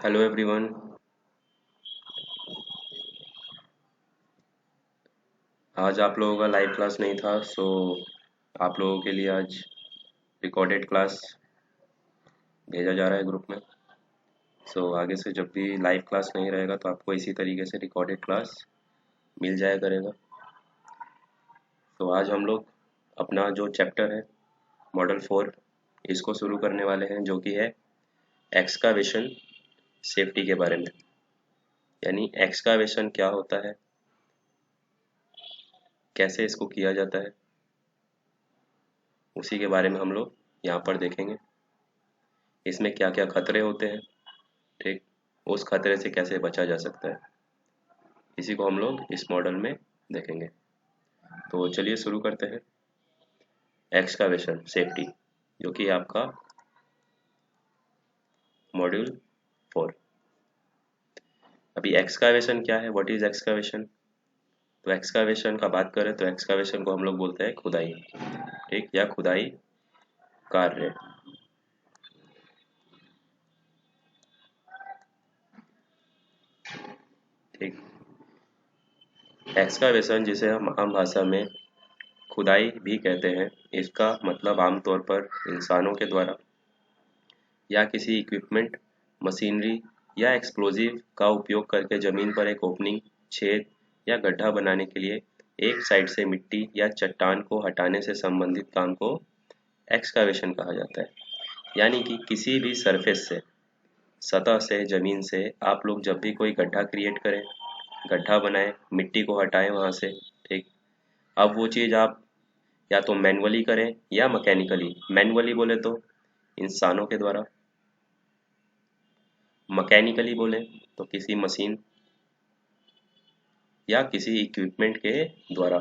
Hello everyone. आज आप लोगों का लाइव क्लास नहीं था, सो आप लोगों के लिए आज रिकॉर्डेड क्लास भेजा जा रहा है ग्रुप में। सो आगे से जब भी लाइव क्लास नहीं रहेगा तो आपको इसी तरीके से रिकॉर्डेड क्लास मिल जाया करेगा। तो आज हम लोग अपना जो चैप्टर है मॉडल 4 इसको शुरू करने वाले हैं, जो कि है एक्सकावेशन सेफ्टी के बारे में। यानी एक्सकावेशन क्या होता है, कैसे इसको किया जाता है, उसी के बारे में हम लोग यहाँ पर देखेंगे। इसमें क्या क्या खतरे होते हैं, ठीक, उस खतरे से कैसे बचा जा सकता है, इसी को हम लोग इस मॉडल में देखेंगे। तो चलिए शुरू करते हैं। एक्सकावेशन सेफ्टी, जो कि आपका मॉड्यूल 4। अभी एक्सकावेशन क्या है, व्हाट इज एक्सकावेशन? तो एक्सकावेशन का बात करें तो एक्सकावेशन को हम लोग बोलते हैं खुदाई, ठीक, या खुदाई कार्य। ठीक, एक्सकावेशन जिसे हम आम भाषा में खुदाई भी कहते हैं, इसका मतलब आमतौर पर इंसानों के द्वारा या किसी इक्विपमेंट, मशीनरी या एक्सप्लोजिव का उपयोग करके जमीन पर एक ओपनिंग, छेद या गड्ढा बनाने के लिए एक साइड से मिट्टी या चट्टान को हटाने से संबंधित काम को एक्सकावेशन कहा जाता है। यानी कि किसी भी सरफेस से, सतह से, जमीन से आप लोग जब भी कोई गड्ढा क्रिएट करें, गड्ढा बनाएं, मिट्टी को हटाएं वहां से, ठीक। अब वो चीज़ आप या तो मैनुअली करें या मैकेनिकली। मैनुअली बोले तो इंसानों के द्वारा, मैकेनिकली बोले तो किसी मशीन या किसी इक्विपमेंट के द्वारा।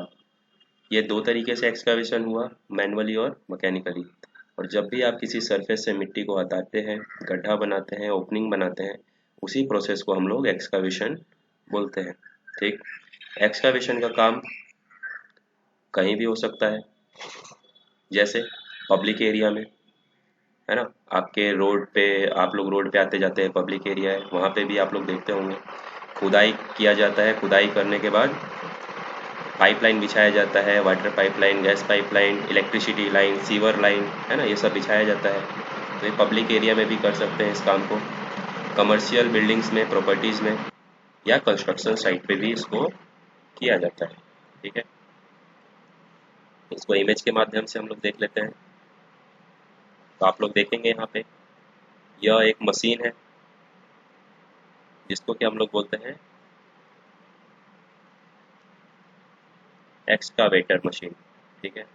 ये दो तरीके से एक्सकावेशन हुआ, मैनुअली और मैकेनिकली। और जब भी आप किसी सरफेस से मिट्टी को हटाते हैं, गड्ढा बनाते हैं, ओपनिंग बनाते हैं, उसी प्रोसेस को हम लोग एक्सकावेशन बोलते हैं, ठीक। एक्सकावेशन का काम कहीं भी हो सकता है, जैसे पब्लिक एरिया में, है ना। आपके रोड पे, आप लोग रोड पे आते जाते हैं, पब्लिक एरिया है, वहाँ पे भी आप लोग देखते होंगे खुदाई किया जाता है। खुदाई करने के बाद पाइपलाइन बिछाया जाता है, water pipeline, gas pipeline, electricity line, sewer line, है ना, ये सब बिछाया जाता है। तो ये पब्लिक एरिया में भी कर सकते हैं इस काम को, कमर्शियल बिल्डिंग्स में, प्रॉपर्टीज़ में, या कंस्ट्रक्शन साइट पे भी इसको किया जाता है, ठीक है। इसको इमेज के माध्यम से हम लोग देख लेते हैं। तो आप लोग देखेंगे यहाँ पे, यह एक मशीन है जिसको कि हम लोग बोलते हैं एक्सकावेटर मशीन, ठीक है।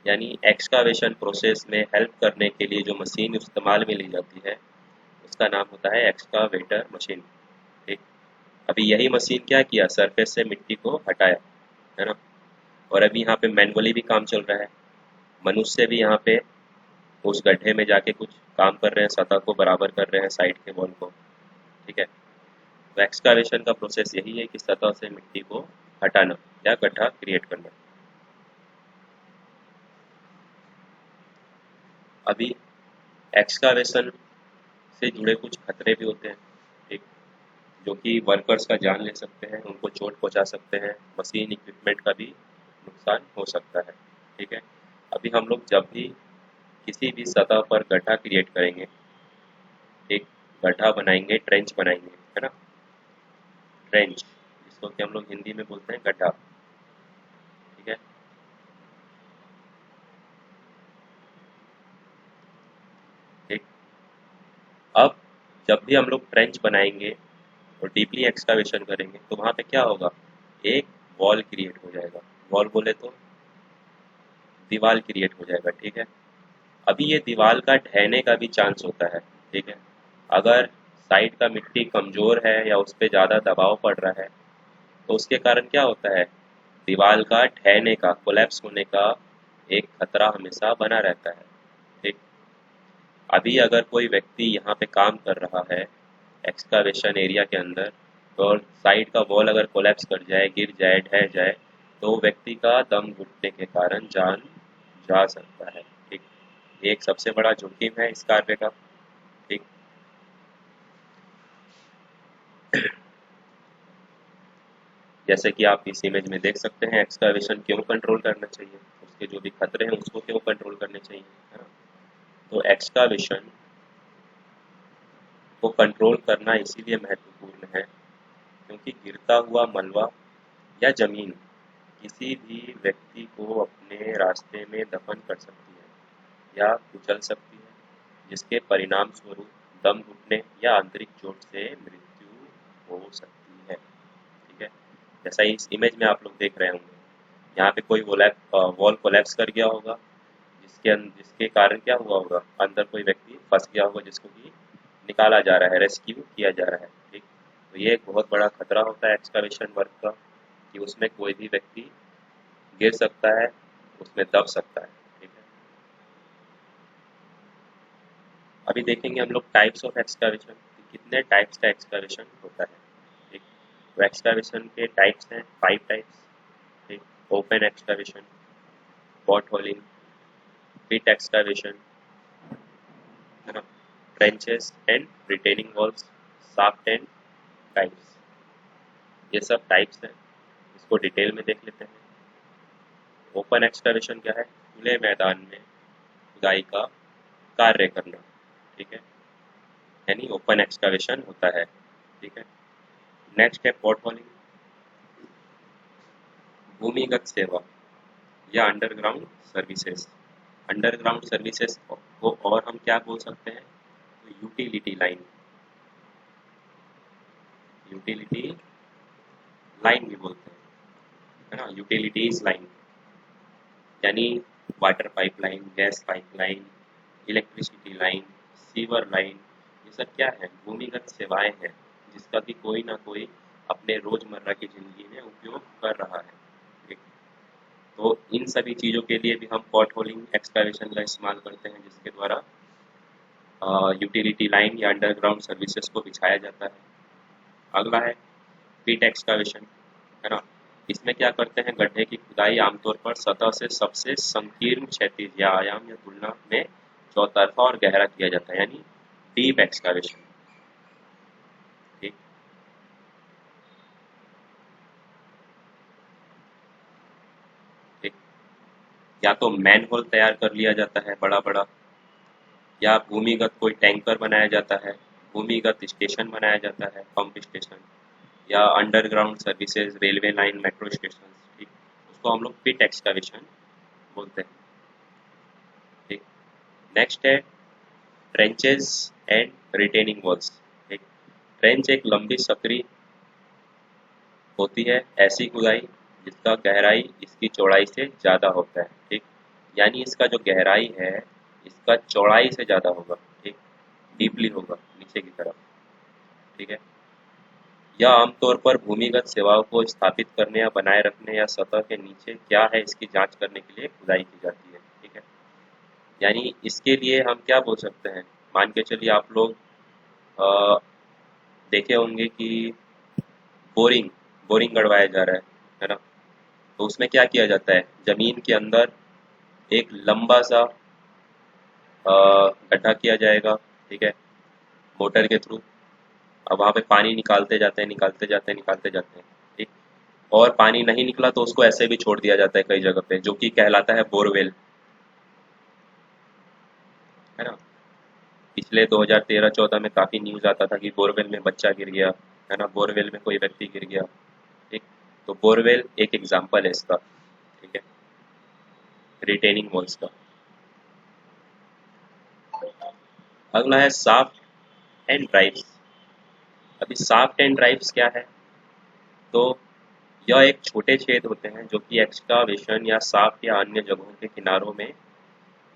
यानी एक्सकावेशन प्रोसेस में हेल्प करने के लिए जो मशीन इस्तेमाल में ली जाती है, उसका नाम होता है एक्सकावेटर मशीन, ठीक। अभी यही मशीन क्या किया, सरफेस से मिट्टी को हटाया, है ना। और अभी यहाँ पे मैनुअली भी काम चल रहा है, मनुष्य भी यहाँ पे उस गड्ढे में जाके कुछ काम कर रहे हैं, सतह को बराबर कर रहे हैं, साइड के वॉल को, ठीक है। तो एक्सकावेशन का प्रोसेस यही है कि सतह से मिट्टी को हटाना या गड्ढा क्रिएट करना। अभी एक्सकावेशन से जुड़े कुछ खतरे भी होते हैं, ठीक, जो कि वर्कर्स का जान ले सकते हैं, उनको चोट पहुंचा सकते हैं, मशीन इक्विपमेंट का भी नुकसान हो सकता है, ठीक है। अभी हम लोग जब भी किसी भी सतह पर गड्ढा क्रिएट करेंगे, एक गड्ढा बनाएंगे, ट्रेंच बनाएंगे, है ना, ट्रेंच, जिसको कि हम लोग हिंदी में बोलते हैं गड्ढा, ठीक है। ठीक, अब जब भी हम लोग ट्रेंच बनाएंगे और डीपली एक्सकावेशन करेंगे तो वहाँ पे क्या होगा, एक वॉल क्रिएट हो जाएगा। वॉल बोले तो दीवार क्रिएट हो जाएगा, ठीक है। अभी ये दीवार का ढहने का भी चांस होता है, ठीक है। अगर साइड का मिट्टी कमजोर है या उस पर ज़्यादा दबाव पड़ रहा है तो उसके कारण क्या होता है, दीवार का ढहने का, कोलैप्स होने का एक खतरा हमेशा बना रहता है, ठीक। अभी अगर कोई व्यक्ति यहाँ पे काम कर रहा है एक्सकावेशन एरिया के अंदर, और साइड का वॉल अगर कोलैप्स कर जाए, गिर जाए, ढह जाए, तो व्यक्ति का दम घुटने के कारण जान जा सकता है, ठीक। ये एक सबसे बड़ा जोखिम है इस कार्य का, ठीक। जैसे कि आप इस इमेज में देख सकते हैं, एक्सकावेशन क्यों कंट्रोल करना चाहिए, उसके जो भी खतरे हैं उसको क्यों कंट्रोल करने चाहिए, है ना। तो एक्सकावेशन को कंट्रोल करना इसीलिए महत्वपूर्ण है क्योंकि गिरता हुआ मलबा या जमीन किसी भी व्यक्ति को अपने रास्ते में दफन कर सकती है या कुचल सकती है, जिसके परिणाम स्वरूप दम घुटने या आंतरिक चोट से मृत्यु हो सकती है। ठीक है, जैसा इस इमेज में आप लोग देख रहे होंगे, यहाँ पे कोई वॉल कोलैप्स कर गया होगा, जिसके कारण क्या हुआ होगा, अंदर कोई व्यक्ति फंस गया होगा जिसको कि निकाला जा रहा है, रेस्क्यू किया जा रहा है। ठीक, तो ये एक बहुत बड़ा खतरा होता है एक्सकवेशन वर्क का कि उसमें कोई भी व्यक्ति गिर सकता है, उसमें दब सकता है। ठीक है, अभी देखेंगे हम लोग टाइप्स ऑफ एक्सकवेशन, कितने टाइप्स का एक्सकवेशन होता है। ठीक, तो एक्सकवेशन के टाइप्स हैं 5 टाइप्स। ठीक, ओपन एक्सकवेशन, पॉट होलिंग, पिट एक्सकवेशन, है ना, trenches and retaining walls, shaft and types, ये सब टाइप्स हैं। इसको डिटेल में देख लेते हैं। ओपन एक्सकवेशन क्या है, खुले मैदान में खुदाई का कार्य करना। ठीक है, यानी ओपन एक्सकवेशन होता है। ठीक है, नेक्स्ट है पॉट होलिंग, भूमिगत सेवा या अंडरग्राउंड सर्विसेज। अंडरग्राउंड सर्विसेज को और हम क्या बोल सकते हैं, तो यूटिलिटी लाइन, यूटिलिटी लाइन भी बोलते हैं, है ना, यूटिलिटीज लाइन, यानी water pipeline, gas pipeline, electricity line, sewer line, ये सब क्या है, भूमिगत सेवाएं हैं जिसका कि कोई ना कोई अपने रोजमर्रा की जिंदगी में उपयोग कर रहा है। ठीक, तो इन सभी चीज़ों के लिए भी हम पॉट होलिंग एक्सकवेशन का इस्तेमाल करते हैं, जिसके द्वारा यूटिलिटी लाइन या अंडरग्राउंड सर्विसेज को बिछाया जाता है। अगला है पिट एक्सकवेशन, है ना। इसमें क्या करते हैं, गड्ढे की खुदाई आमतौर पर सतह से सबसे संकीर्ण क्षैतिज या आयाम या तुलना में चौतरफा और गहरा किया जाता है, यानी डीप एक्सकवेशन। ठीक, ठीक, या तो मैन होल तैयार कर लिया जाता है बड़ा बड़ा, या भूमिगत कोई टैंकर बनाया जाता है, भूमिगत स्टेशन बनाया जाता है, पंप स्टेशन, या underground services, railway line, metro station. ठीक, उसको हम लोग पिट एक्सकवेशन बोलते हैं। ठीक, नेक्स्ट है ट्रेंचेस एंड रिटेनिंग वॉल्स। ठीक, ट्रेंच एक लंबी सकरी होती है, ऐसी खुदाई जिसका गहराई इसकी चौड़ाई से ज़्यादा होता है। ठीक, यानी इसका जो गहराई है इसका चौड़ाई से ज़्यादा होगा। ठीक, डीपली होगा नीचे की तरफ। ठीक है, यह आमतौर पर भूमिगत सेवाओं को स्थापित करने या बनाए रखने या सतह के नीचे क्या है इसकी जांच करने के लिए खुदाई की जाती है। ठीक है, यानी इसके लिए हम क्या बोल सकते हैं, मान के चलिए आप लोग अ, देखे होंगे कि बोरिंग बोरिंग गड़वाया जा रहा है ना। तो उसमें क्या किया जाता है, जमीन के अंदर एक लंबा सा गड्ढा किया जाएगा। ठीक है, मोटर के थ्रू। अब वहाँ पे पानी निकालते जाते हैं, निकालते जाते हैं, निकालते जाते हैं। ठीक, और पानी नहीं निकला तो उसको ऐसे भी छोड़ दिया जाता है कई जगह पे, जो कि कहलाता है बोरवेल, है ना। पिछले 2013-14 में काफी न्यूज आता था कि बोरवेल में बच्चा गिर गया, है ना, बोरवेल में कोई व्यक्ति गिर गया। ठीक, तो बोरवेल एक एग्जाम्पल है इसका। ठीक है, रिटेनिंग वॉल्स का। अगला है शाफ्ट एंड ड्राइव्स। अभी शाफ्ट एंड ड्राइव्स क्या है, तो यह एक छोटे छेद होते हैं जो कि एक्सकावेशन या शाफ्ट या अन्य जगहों के किनारों में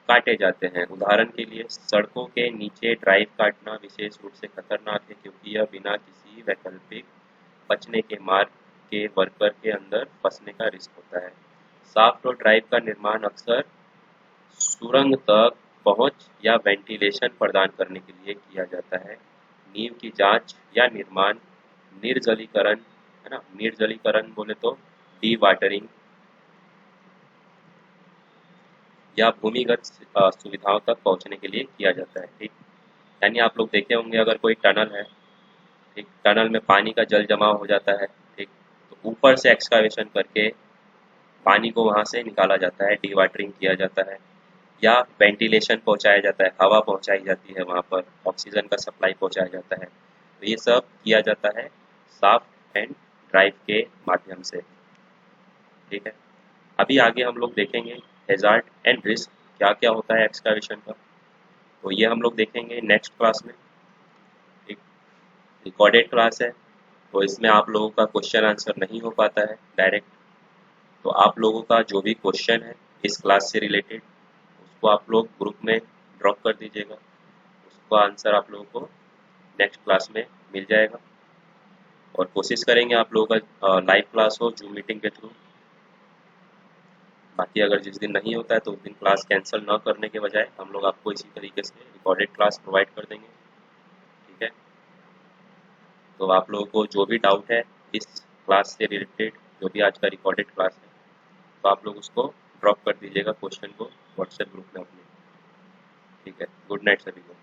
काटे जाते हैं। उदाहरण के लिए सड़कों के नीचे ड्राइव काटना विशेष रूप से खतरनाक है क्योंकि यह बिना किसी वैकल्पिक बचने के मार्ग के वर्कर के अंदर फंसने का रिस्क होता है। शाफ्ट और ड्राइव का निर्माण अक्सर सुरंग तक पहुंच या वेंटिलेशन प्रदान करने के लिए किया जाता है। नींव की जांच या निर्माण, निर्जलीकरण, है ना, निर्जलीकरण बोले तो डी वाटरिंग, या भूमिगत सुविधाओं तक पहुंचने के लिए किया जाता है। ठीक, यानी आप लोग देखे होंगे अगर कोई टनल है ठीक, टनल में पानी का जल जमाव हो जाता है। ठीक, तो ऊपर से एक्सकावेशन करके पानी को वहाँ से निकाला जाता है, डीवाटरिंग किया जाता है, या वेंटिलेशन पहुँचाया जाता है, हवा पहुँचाई जाती है वहाँ पर, ऑक्सीजन का सप्लाई पहुँचाया जाता है। तो ये सब किया जाता है शाफ्ट एंड ड्राइव के माध्यम से। ठीक है, अभी आगे हम लोग देखेंगे हैजार्ड एंड रिस्क क्या क्या होता है एक्सकावेशन का, तो ये हम लोग देखेंगे नेक्स्ट क्लास में। एक रिकॉर्डेड क्लास है, तो इसमें आप लोगों का क्वेश्चन आंसर नहीं हो पाता है डायरेक्ट, तो आप लोगों का जो भी क्वेश्चन है इस क्लास से रिलेटेड उसको आप लोग ग्रुप में ड्रॉप कर दीजिएगा, उसका आंसर आप लोगों को नेक्स्ट क्लास में मिल जाएगा। और कोशिश करेंगे आप लोगों का लाइव क्लास हो जूम मीटिंग के थ्रू। बाकी अगर जिस दिन नहीं होता है तो उस दिन क्लास कैंसिल ना करने के बजाय हम लोग आपको इसी तरीके से रिकॉर्डेड क्लास प्रोवाइड कर देंगे। ठीक है, तो आप लोगों को जो भी डाउट है इस क्लास से रिलेटेड, जो भी आज का रिकॉर्डेड क्लास है, तो आप लोग उसको ड्रॉप कर दीजिएगा क्वेश्चन को व्हाट्सएप ग्रुप में अपने। ठीक है, गुड नाइट सभी को।